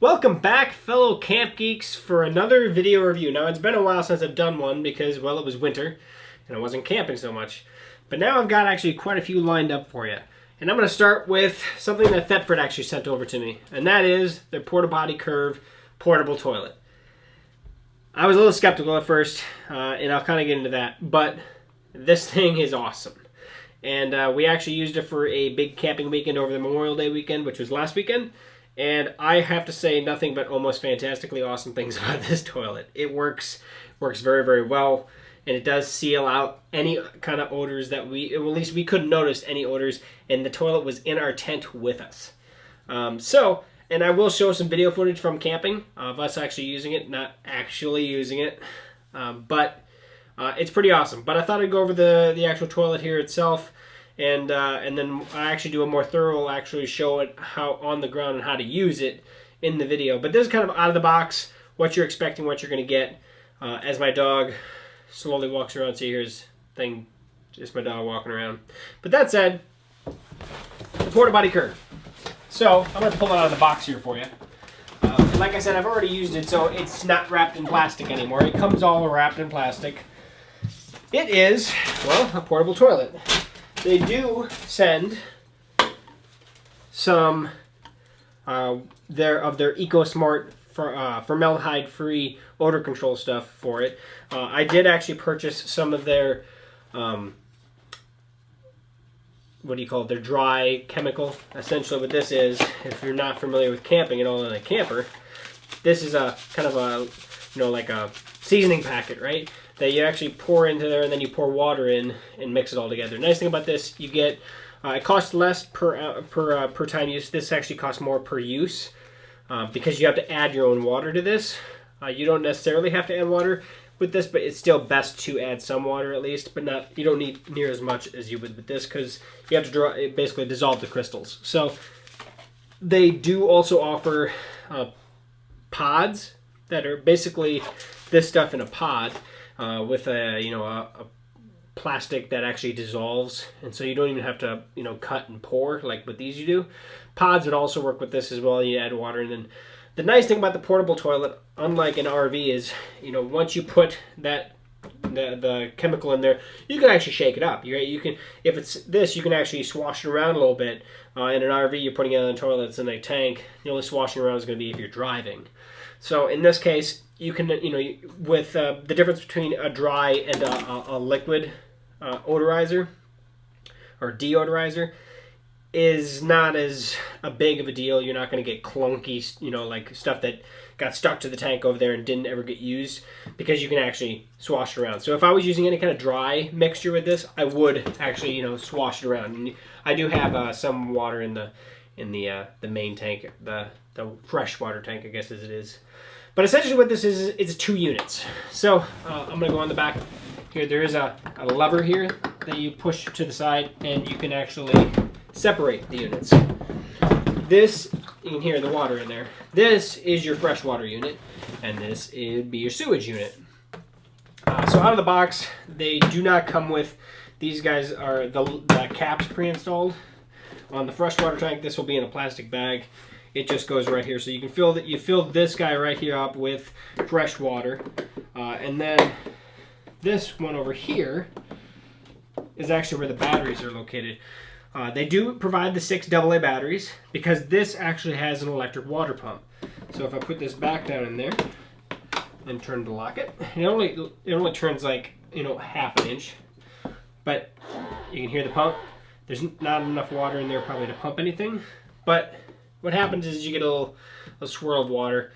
Welcome back, fellow camp geeks, for another video review. Now, it's been a while since I've done one because, well, it was winter and I wasn't camping so much. But now I've got actually quite a few lined up for you. And I'm going to start with something that Thetford actually sent over to me, and that is their Porta Potti Curve portable toilet. I was a little skeptical at first, and I'll kind of get into that, but this thing is awesome. And we actually used it for a big camping weekend over the Memorial Day weekend, which was last weekend. And I have to say nothing but almost fantastically awesome things about this toilet. It works very, very well, and it does seal out any kind of odors that at least we couldn't notice any odors, and the toilet was in our tent with us. And I will show some video footage from camping of us actually using it, not actually using it, but it's pretty awesome. But I thought I'd go over the actual toilet here itself. And then I actually do a more thorough, actually show it how on the ground and how to use it in the video. But this is kind of out of the box, what you're expecting, what you're going to get. As my dog slowly walks around, see here's thing, just my dog walking around. But that said, the Porta Potti Curve. So I'm going to pull it out of the box here for you. And like I said, I've already used it, so it's not wrapped in plastic anymore. It comes all wrapped in plastic. It is, well, a portable toilet. They do send some of their EcoSmart formaldehyde-free odor control stuff for it. I did actually purchase some of their their dry chemical. Essentially, what this is, if you're not familiar with camping at all in a camper, this is a kind of a like a seasoning packet, right? That you actually pour into there, and then you pour water in and mix it all together. Nice thing about this, you get it costs less per time use. This actually costs more per use because you have to add your own water to this. You don't necessarily have to add water with this, but it's still best to add some water at least. But not, you don't need near as much as you would with this because you have to basically dissolve the crystals. So they do also offer pods that are basically this stuff in a pod. With a plastic that actually dissolves, and so you don't even have to cut and pour like with these you do. Pods would also work with this as well. You add water, and then the nice thing about the portable toilet, unlike an RV, is once you put the chemical in there, you can actually shake it up. You can, if it's this, you can actually swash it around a little bit. In an RV, you're putting it in the toilet, it's in a tank. The only swashing around is going to be if you're driving. So in this case, you can, with the difference between a dry and a liquid odorizer or deodorizer is not as big of a deal. You're not going to get clunky, like stuff that got stuck to the tank over there and didn't ever get used, because you can actually swash it around. So if I was using any kind of dry mixture with this, I would actually, swash it around. And I do have some water in the main tank, the freshwater tank, I guess as it is. But essentially what this is, it's 2 units. So I'm going to go on the back here. There is a lever here that you push to the side, and you can actually separate the units. This, you can hear the water in there. This is your freshwater unit, and this would be your sewage unit. So out of the box, they do not come with, these guys are the caps pre-installed. On the freshwater tank, this will be in a plastic bag. It just goes right here, so you can fill that. You fill this guy right here up with fresh water, and then this one over here is actually where the batteries are located. They do provide the 6 AA batteries because this actually has an electric water pump. So if I put this back down in there and turn to lock it, it only turns like half an inch, but you can hear the pump. There's not enough water in there probably to pump anything, but what happens is you get a swirl of water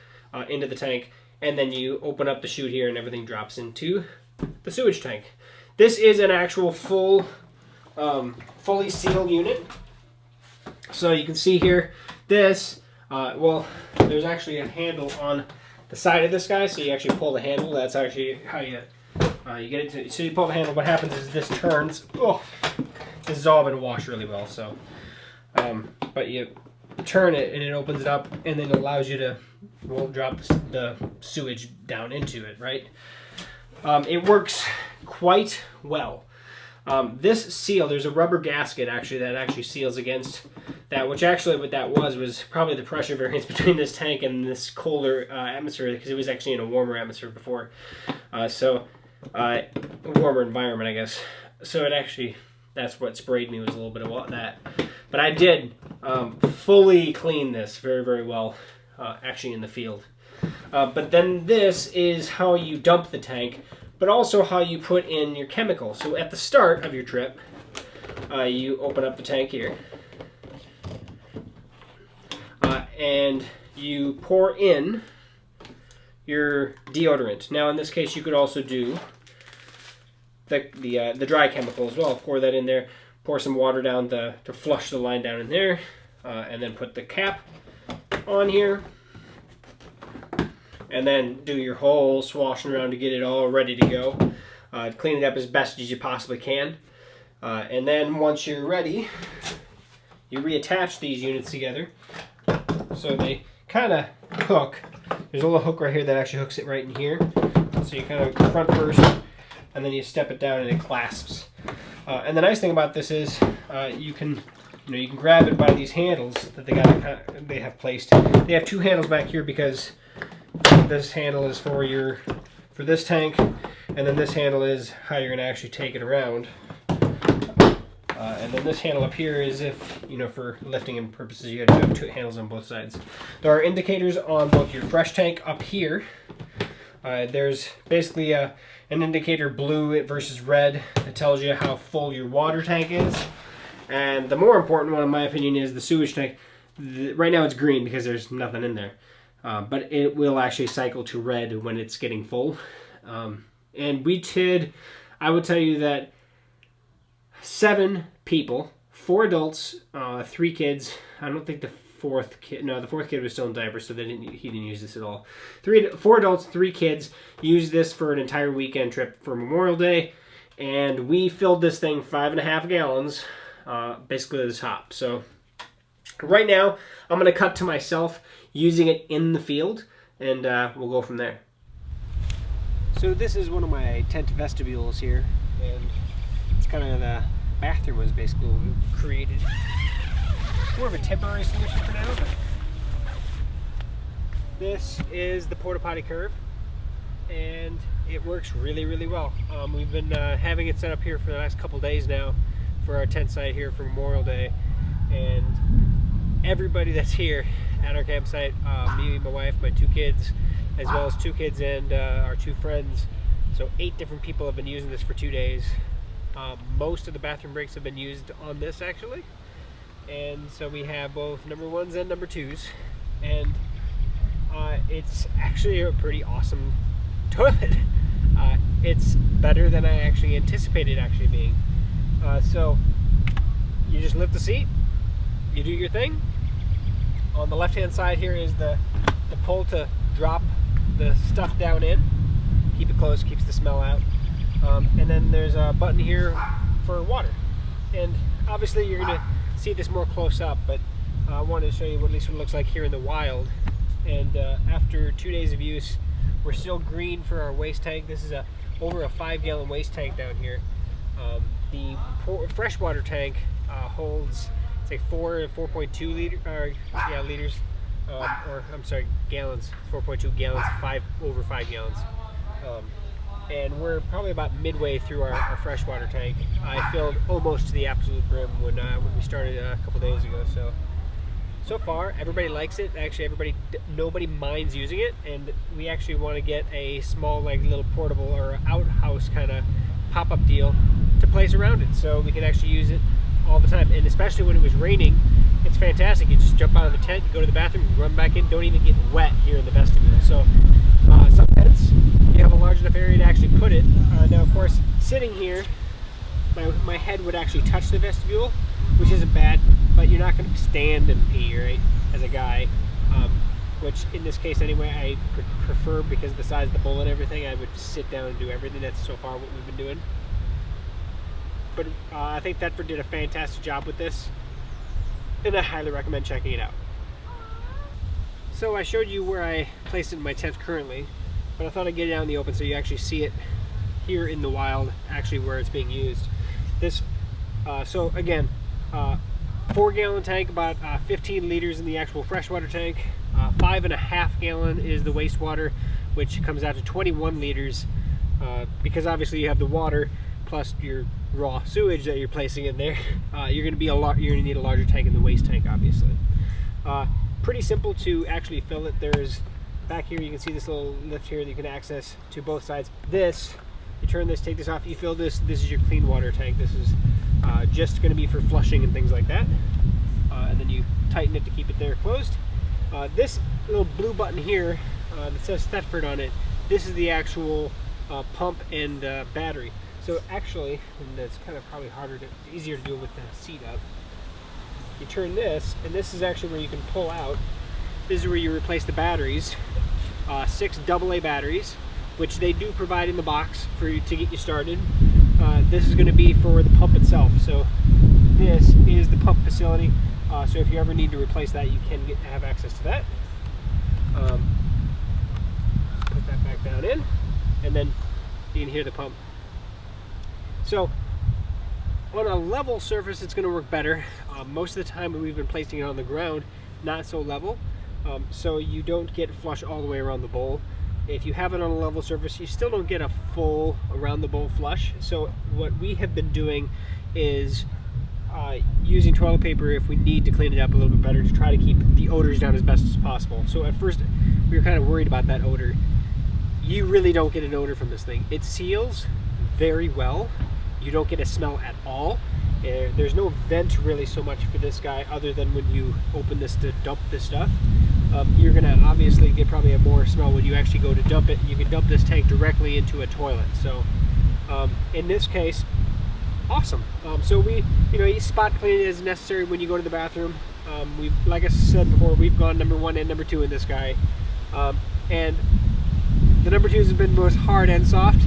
into the tank, and then you open up the chute here and everything drops into the sewage tank. This is an actual fully sealed unit. So you can see here, this, there's actually a handle on the side of this guy, so you actually pull the handle. That's actually how you get it to, so you pull the handle. What happens is this turns. Oh, this has all been washed really well, so, but you turn it and it opens it up, and then it allows you to drop the sewage down into it, right? It works quite well. This seal, there's a rubber gasket actually that actually seals against that, which actually what that was probably the pressure variance between this tank and this colder atmosphere, because it was actually in a warmer atmosphere before. A warmer environment, I guess. So it actually, that's what sprayed me, was a little bit of that. But I did fully clean this very, very well, actually in the field. But then this is how you dump the tank, but also how you put in your chemical. So at the start of your trip, you open up the tank here, and you pour in your deodorant. Now in this case, you could also do the dry chemical as well. Pour that in there, pour some water down to flush the line down in there, and then put the cap on here, and then do your whole swashing around to get it all ready to go. Clean it up as best as you possibly can. And then once you're ready, you reattach these units together so they kind of hook. There's a little hook right here that actually hooks it right in here. So you kind of front first, and then you step it down and it clasps. And the nice thing about this is you can grab it by these handles that they have placed. They have two handles back here because this handle is for this tank, and then this handle is how you're going to actually take it around. And then this handle up here is if, for lifting and purposes, you have two handles on both sides. There are indicators on both your fresh tank up here. There's basically an indicator, blue versus red, that tells you how full your water tank is. And the more important one, in my opinion, is the sewage tank. Right now it's green because there's nothing in there. But it will actually cycle to red when it's getting full. And I would tell you that 7 people, 4 adults, 3 kids. I don't think the fourth kid was still in diapers, so he didn't use this at all. 4 adults, 3 kids used this for an entire weekend trip for Memorial Day, and we filled this thing 5.5 gallons, basically to the top. So right now, I'm going to cut to myself using it in the field, and we'll go from there. So this is one of my tent vestibules here, and it's kind of the bathroom was basically what we created. More of a temporary solution for now, but this is the Porta Potty curve, and it works really, really well. We've been having it set up here for the last couple days now for our tent site here for Memorial Day, and everybody that's here at our campsite, me, my wife, my 2 kids, as well as 2 kids and our 2 friends, so 8 different people have been using this for 2 days. Most of the bathroom breaks have been used on this actually, and so we have both number 1s and number 2s, and it's actually a pretty awesome toilet. It's better than I actually anticipated actually being. So you just lift the seat, you do your thing. On the left hand side here is the pull to drop the stuff down in. Keep it closed, keeps the smell out. And then there's a button here for water. And obviously you're going to see this more close up, but I wanted to show you what it looks like here in the wild. And after 2 days of use, we're still green for our waste tank. This is over a 5-gallon waste tank down here. The freshwater tank holds, it's like 4.2 liters, or I'm sorry, gallons, 4.2 gallons, over 5 gallons. And we're probably about midway through our freshwater tank. I filled almost to the absolute brim when we started a couple days ago. So far, everybody likes it. Actually, nobody minds using it, and we actually want to get a small, like, little portable or outhouse kind of pop-up deal to place around it, so we can actually use it all the time. And especially when it was raining, it's fantastic. You just jump out of the tent, you go to the bathroom, you run back in, don't even get wet here in the vestibule. So some tents, you have a large enough area to actually put it. Now, of course, sitting here, my head would actually touch the vestibule, which isn't bad, but you're not going to stand and pee, right, as a guy, which in this case anyway, I prefer, because of the size of the bowl and everything, I would sit down and do everything. That's so far what we've been doing. But I think Thetford did a fantastic job with this, and I highly recommend checking it out. So I showed you where I placed it in my tent currently, but I thought I'd get it out in the open so you actually see it here in the wild, actually where it's being used. So again, 4-gallon tank, about 15 liters in the actual freshwater tank. 5.5 gallon is the wastewater, which comes out to 21 liters. Because obviously you have the water plus your raw sewage that you're placing in there. You're gonna need a larger tank in the waste tank, obviously. Pretty simple to actually fill it. There's back here, you can see this little lift here that you can access to both sides. This, you turn this, take this off, you fill this. This is your clean water tank. This is just going to be for flushing and things like that. And then you tighten it to keep it there closed. This little blue button here that says Thetford on it, this is the actual pump and battery. So actually, and it's kind of probably easier to do with the seat up. You turn this, and this is actually where you can pull out. This is where you replace the batteries. 6 AA batteries, which they do provide in the box for you to get you started. This is going to be for the pump itself. So this is the pump facility. So if you ever need to replace that, you can have access to that. Put that back down in, and then you can hear the pump. So on a level surface, it's going to work better. Most of the time we've been placing it on the ground, not so level, so you don't get flush all the way around the bowl. If you have it on a level surface, you still don't get a full around the bowl flush. So what we have been doing is using toilet paper if we need to clean it up a little bit better, to try to keep the odors down as best as possible. So at first we were kind of worried about that odor. You really don't get an odor from this thing. It seals very well. You don't get a smell at all. There's no vent really so much for this guy, other than when you open this to dump this stuff. You're gonna obviously get probably a more smell when you actually go to dump it. You can dump this tank directly into a toilet. So in this case, awesome. So you spot clean it as necessary when you go to the bathroom. Like I said before, we've gone number 1 and number 2 in this guy, and the number 2s have been both hard and soft.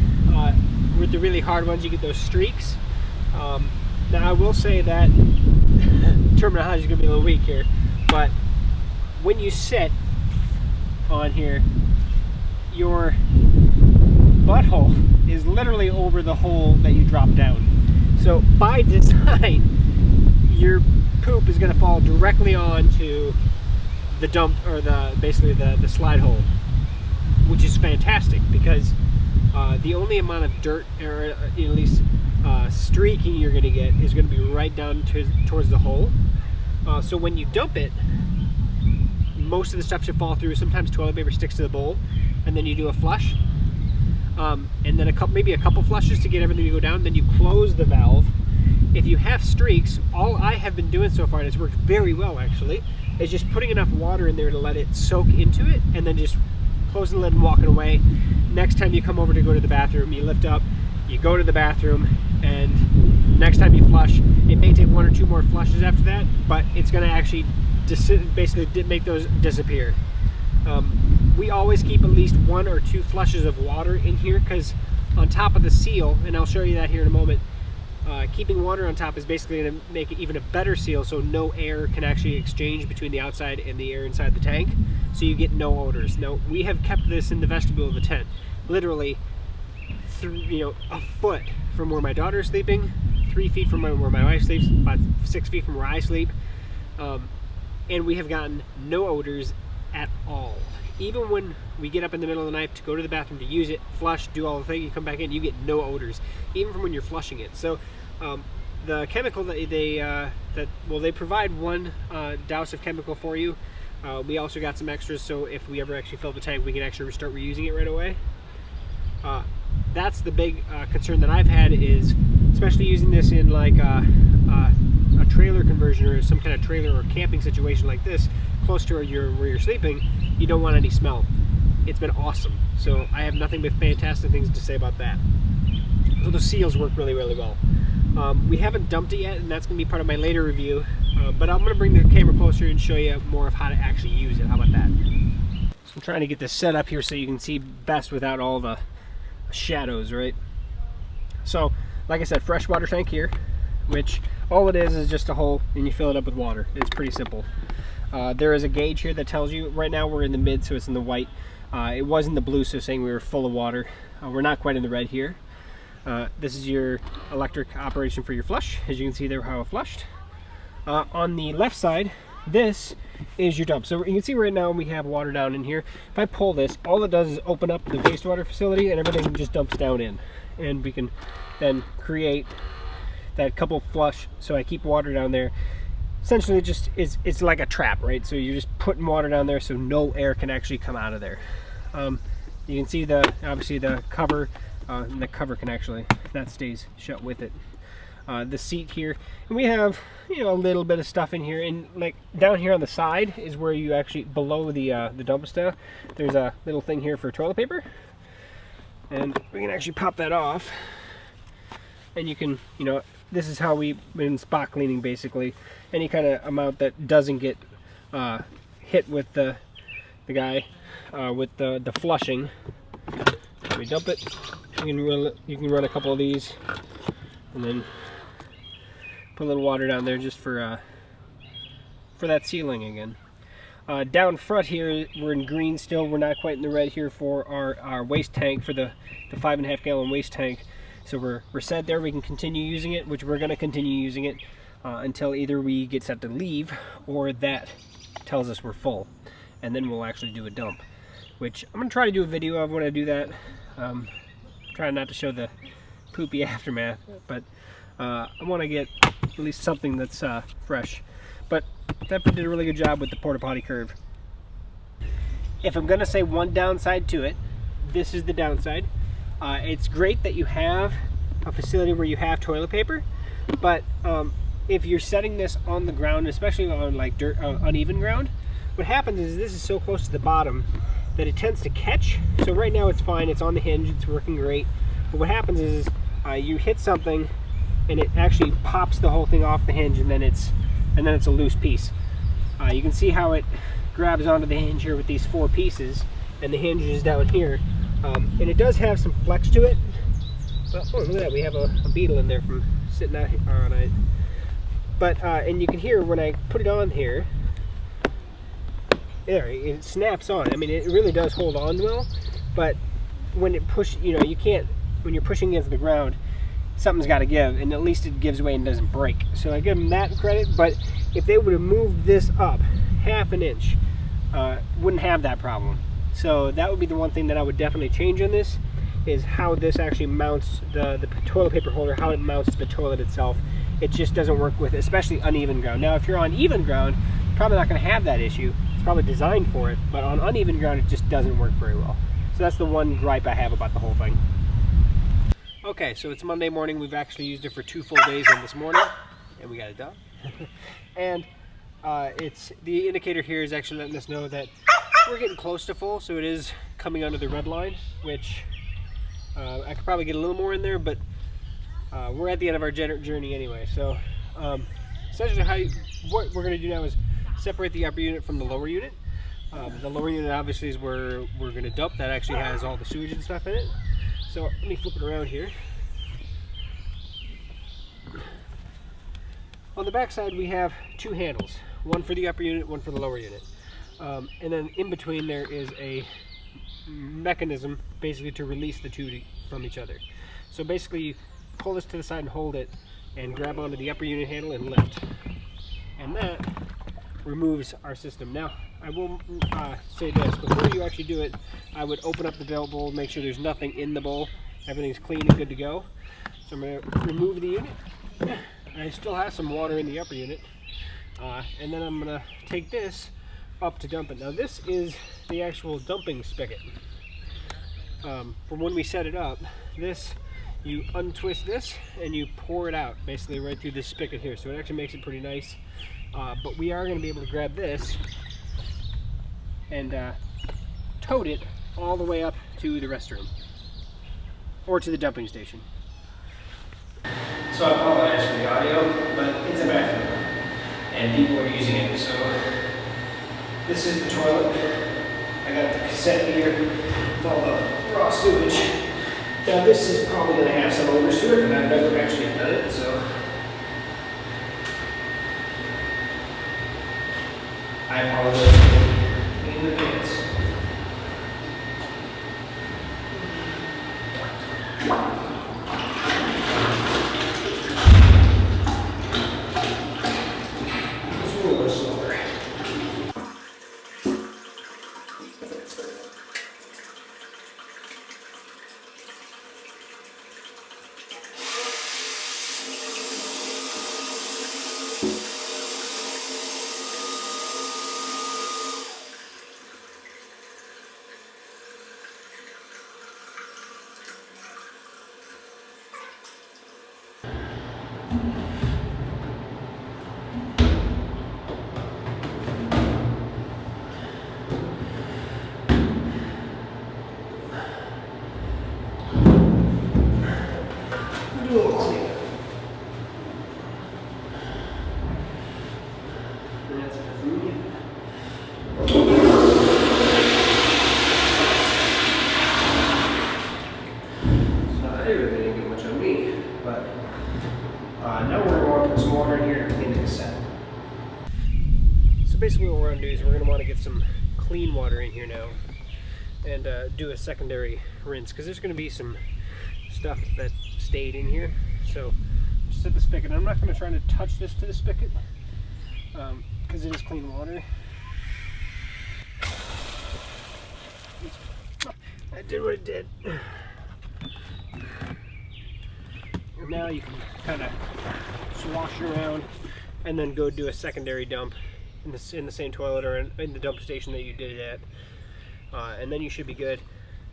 With the really hard ones, you get those streaks. Now I will say that terminology is going to be a little weak here, but when you sit on here, your butthole is literally over the hole that you drop down. So by design, your poop is going to fall directly onto the dump, or basically the slide hole, which is fantastic, because the only amount of dirt, or at least streaking you're going to get, is going to be right down towards the hole. So when you dump it, most of the stuff should fall through. Sometimes toilet paper sticks to the bowl, and then you do a flush, and then maybe a couple flushes to get everything to go down. Then you close the valve. If you have streaks, all I have been doing so far, and it's worked very well actually, is just putting enough water in there to let it soak into it, and then just closing the lid and walking away. Next time you come over to go to the bathroom, you lift up, you go to the bathroom, and next time you flush, it may take 1 or 2 more flushes after that, but it's going to actually basically make those disappear. We always keep at least 1 or 2 flushes of water in here, because on top of the seal, and I'll show you that here in a moment, keeping water on top is basically going to make it even a better seal, so no air can actually exchange between the outside and the air inside the tank, so you get no odors. Now, we have kept this in the vestibule of the tent, literally a foot from where my daughter is sleeping, 3 feet from where my wife sleeps, about 6 feet from where I sleep, and we have gotten no odors at all. Even when we get up in the middle of the night to go to the bathroom to use it, flush, do all the things, you come back in, you get no odors, even from when you're flushing it. So the chemical that they provide 1 douse of chemical for you. We also got some extras, so if we ever actually fill the tank, we can actually start reusing it right away. That's the big concern that I've had, is especially using this in like a trailer conversion, or some kind of trailer or camping situation like this, close to where you're sleeping. You don't want any smell. It's been awesome. So I have nothing but fantastic things to say about that. So the seals work really, really well. We haven't dumped it yet, and that's going to be part of my later review. But I'm going to bring the camera closer and show you more of how to actually use it. How about that? So I'm trying to get this set up here so you can see best without all the shadows, right? So, like I said, freshwater tank here, which all it is just a hole, and you fill it up with water. It's pretty simple. There is a gauge here that tells you. Right now we're in the mid, so it's in the white. It was in the blue, so saying we were full of water. We're not quite in the red here. This is your electric operation for your flush. As you can see there, how it flushed. On the left side, this is your dump. So you can see right now we have water down in here. If I pull this, all it does is open up the wastewater facility and everything just dumps down in. And we can then create that couple flush, so I keep water down there. Essentially it's like a trap, right? So you're just putting water down there so no air can actually come out of there. You can see obviously the cover, and the cover can actually, that stays shut with it. The seat here, and we have, you know, a little bit of stuff in here, and like down here on the side is where you actually, below the dump stuff, there's a little thing here for toilet paper, and we can actually pop that off, and you can, you know, this is how we, in spot cleaning basically, any kind of amount that doesn't get hit with the guy with the flushing, we dump it. You can run a couple of these, and then put a little water down there just for that sealing again. Down front here, we're in green still. We're not quite in the red here for our waste tank, for the 5.5 gallon waste tank. So we're set there. We can continue using it, which we're going to continue using it until either we get set to leave or that tells us we're full, and then we'll actually do a dump, which I'm going to try to do a video of when I do that. Trying not to show the poopy aftermath, but I want to get at least something that's fresh. But Thetford did a really good job with the porta potty curve. If I'm going to say one downside to it, this is the downside. It's great that you have a facility where you have toilet paper, but if you're setting this on the ground, especially on like dirt, uneven ground, what happens is this is so close to the bottom that it tends to catch. So right now it's fine, it's on the hinge, it's working great. But what happens is you hit something and it actually pops the whole thing off the hinge, and then it's a loose piece. You can see how it grabs onto the hinge here with these 4 pieces, and the hinge is down here. And it does have some flex to it. Oh, look at that, we have a beetle in there from sitting out here on it. But, and you can hear when I put it on here, there, it snaps on. I mean, it really does hold on well, but when it you know, you can't, when you're pushing against the ground, something's got to give, and at least it gives way and doesn't break. So I give them that credit, but if they would have moved this up half an inch, wouldn't have that problem. So that would be the one thing that I would definitely change on this, is how this actually mounts the toilet paper holder, how it mounts the toilet itself. It just doesn't work with, especially uneven ground. Now, if you're on even ground, you're probably not going to have that issue. It's probably designed for it, but on uneven ground, it just doesn't work very well. So that's the one gripe I have about the whole thing. Okay, so it's Monday morning. We've actually used it for 2 full days in this morning, and we got it done. And it's the indicator here is actually letting us know that we're getting close to full, so it is coming under the red line, which I could probably get a little more in there, but we're at the end of our journey anyway. So essentially what we're going to do now is separate the upper unit from the lower unit. The lower unit obviously is where we're going to dump. That actually has all the sewage and stuff in it. So let me flip it around here. On the back side we have 2 handles, one for the upper unit, one for the lower unit. And then in between there is a mechanism basically to release the 2 from each other. So basically you pull this to the side and hold it and grab onto the upper unit handle and lift. And that removes our system. Now I will say this, before you actually do it, I would open up the belt bowl, make sure there's nothing in the bowl, everything's clean and good to go. So I'm going to remove the unit. I still have some water in the upper unit, and then I'm going to take this up to dump it. Now this is the actual dumping spigot. From when we set it up, you untwist this and you pour it out basically right through this spigot here, so it actually makes it pretty nice. But we are going to be able to grab this and tote it all the way up to the restroom or to the dumping station. So I apologize for the audio, but it's a bathroom and people are using it. So this is the toilet. I got the cassette here with all the raw sewage. Now this is probably going to have some odors to it, but I've never actually done it, so I apologize in advance. So basically what we're going to do is we're going to want to get some clean water in here now and do a secondary rinse, because there's going to be some stuff that stayed in here. So just set the spigot. I'm not going to try to touch this to the spigot because it is clean water. I did what it did. And now you can kind of swash around and then go do a secondary dump in the same toilet or in the dump station that you did it at. And then you should be good,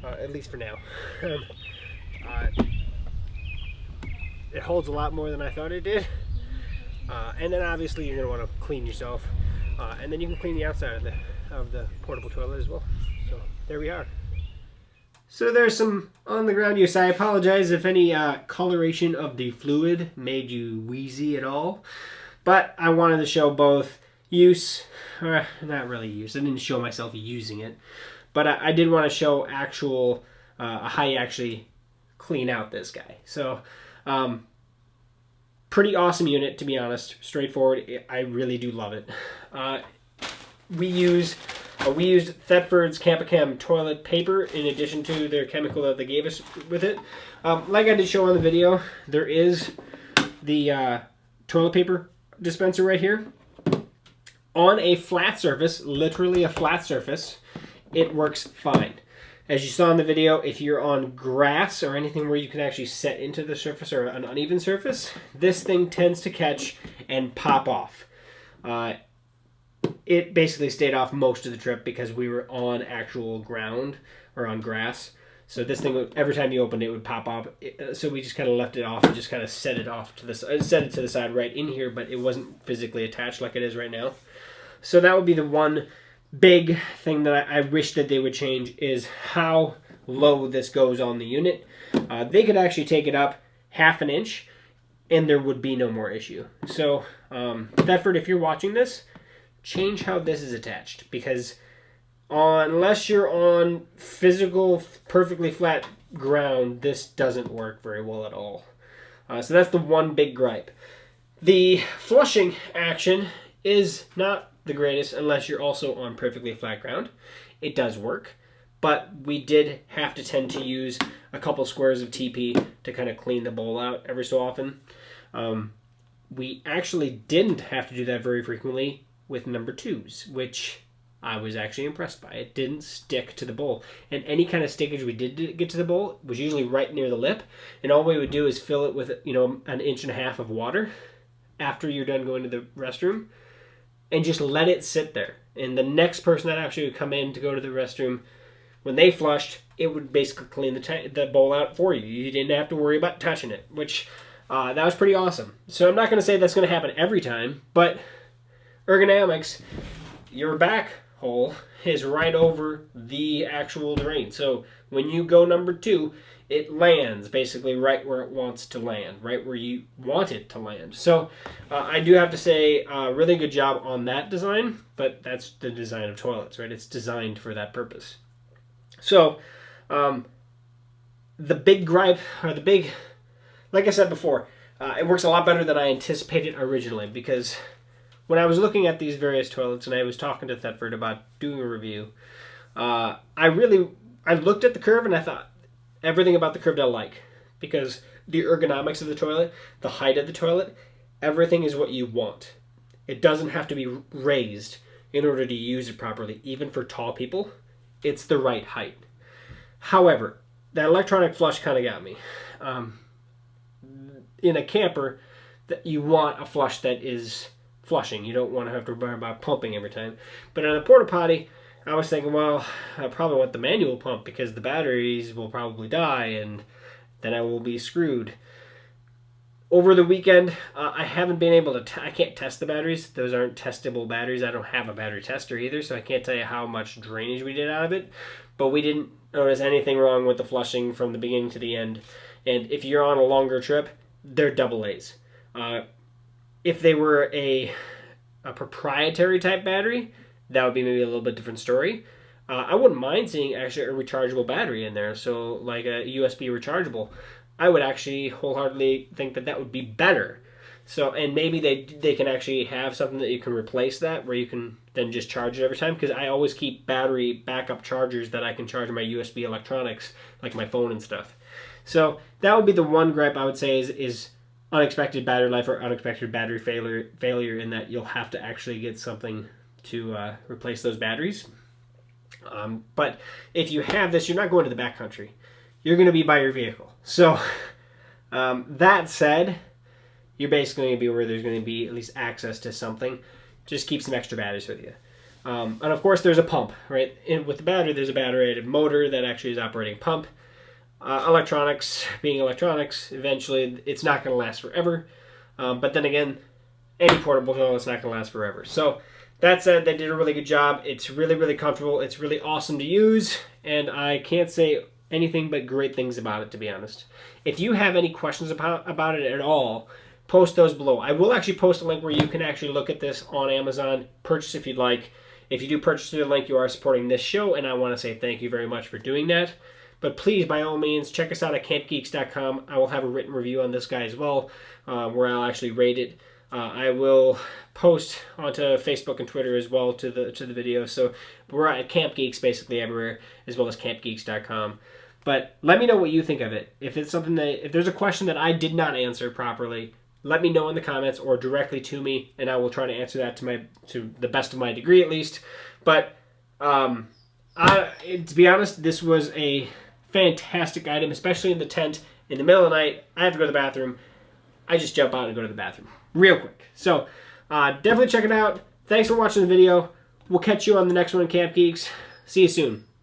at least for now. It holds a lot more than I thought it did. And then obviously you're going to want to clean yourself. And then you can clean the outside of the portable toilet as well. So there we are. So there's some on the ground use. I apologize if any coloration of the fluid made you wheezy at all. But I wanted to show both use, or not really use. I didn't show myself using it. But I did want to show actual how you actually clean out this guy. So pretty awesome unit, to be honest. Straightforward. I really do love it. We used Thetford's Campacam toilet paper in addition to their chemical that they gave us with it. Like I did show on the video, there is the toilet paper dispenser right here. On a flat surface, literally a flat surface, it works fine. As you saw in the video, if you're on grass or anything where you can actually set into the surface or an uneven surface, this thing tends to catch and pop off. It basically stayed off most of the trip because we were on actual ground or on grass. So this thing, every time you opened it, would pop off. So we just kind of left it off and just kind of set it off to set it to the side right in here, but it wasn't physically attached like it is right now. So that would be the one big thing that I wish that they would change, is how low this goes on the unit. They could actually take it up half an inch and there would be no more issue. So Thetford, if you're watching this, change how this is attached, because unless you're on physical, perfectly flat ground, this doesn't work very well at all. So that's the one big gripe. The flushing action is not the greatest unless you're also on perfectly flat ground. It does work, but we did have to tend to use a couple squares of TP to kind of clean the bowl out every so often. We actually didn't have to do that very frequently with number 2s, which I was actually impressed by. It didn't stick to the bowl, and any kind of stickage we did get to the bowl was usually right near the lip, and all we would do is fill it with, you know, 1.5 inches of water after you're done going to the restroom, and just let it sit there. And the next person that actually would come in to go to the restroom, when they flushed, it would basically clean the bowl out for you. You didn't have to worry about touching it, which that was pretty awesome. So I'm not going to say that's going to happen every time, but ergonomics, your back hole is right over the actual drain. So when you go number 2, it lands basically right where it wants to land, right where you want it to land. So I do have to say, really good job on that design, but that's the design of toilets, right? It's designed for that purpose. So the big gripe, or the big, like I said before, it works a lot better than I anticipated originally, because when I was looking at these various toilets and I was talking to Thetford about doing a review, I looked at the curve and I thought everything about the curve I like, because the ergonomics of the toilet, the height of the toilet, everything is what you want. It doesn't have to be raised in order to use it properly. Even for tall people, it's the right height. However, that electronic flush kind of got me. In a camper, you want a flush that is flushing. You don't want to have to worry about pumping every time. But on a porta potty, I was thinking, well, I probably want the manual pump because the batteries will probably die and then I will be screwed. Over the weekend, I haven't been able to, I can't test the batteries. Those aren't testable batteries. I don't have a battery tester either, so I can't tell you how much drainage we did out of it. But we didn't notice anything wrong with the flushing from the beginning to the end. And if you're on a longer trip, they're double A's. If they were a proprietary type battery, that would be maybe a little bit different story. I wouldn't mind seeing actually a rechargeable battery in there, so like a USB rechargeable. I would actually wholeheartedly think that that would be better. So, and maybe they can actually have something that you can replace that, where you can then just charge it every time, because I always keep battery backup chargers that I can charge my USB electronics, like my phone and stuff. So that would be the one gripe I would say is unexpected battery life or unexpected battery failure, in that you'll have to actually get something to replace those batteries. But if you have this, you're not going to the backcountry. You're going to be by your vehicle. So that said, you're basically going to be where there's going to be at least access to something. Just keep some extra batteries with you. And of course, there's a pump, right? With the battery, there's a battery-rated motor that actually is operating a pump. Electronics, being electronics, eventually it's not going to last forever. But then again, any portable toilet is not going to last forever. So that said, they did a really good job. It's really, really comfortable. It's really awesome to use. And I can't say anything but great things about it, to be honest. If you have any questions about it at all, post those below. I will actually post a link where you can actually look at this on Amazon, purchase if you'd like. If you do purchase through the link, you are supporting this show, and I want to say thank you very much for doing that. But please, by all means, check us out at CampGeeks.com. I will have a written review on this guy as well, where I'll actually rate it. I will post onto Facebook and Twitter as well to the video. So we're at CampGeeks basically everywhere, as well as CampGeeks.com. But let me know what you think of it. If it's something if there's a question that I did not answer properly, let me know in the comments or directly to me, and I will try to answer that to the best of my degree at least. But to be honest, this was a fantastic item, especially in the tent. In the middle of the night, I have to go to the bathroom. I just jump out and go to the bathroom real quick. So definitely check it out. Thanks for watching the video. We'll catch you on the next one, Camp Geeks. See you soon.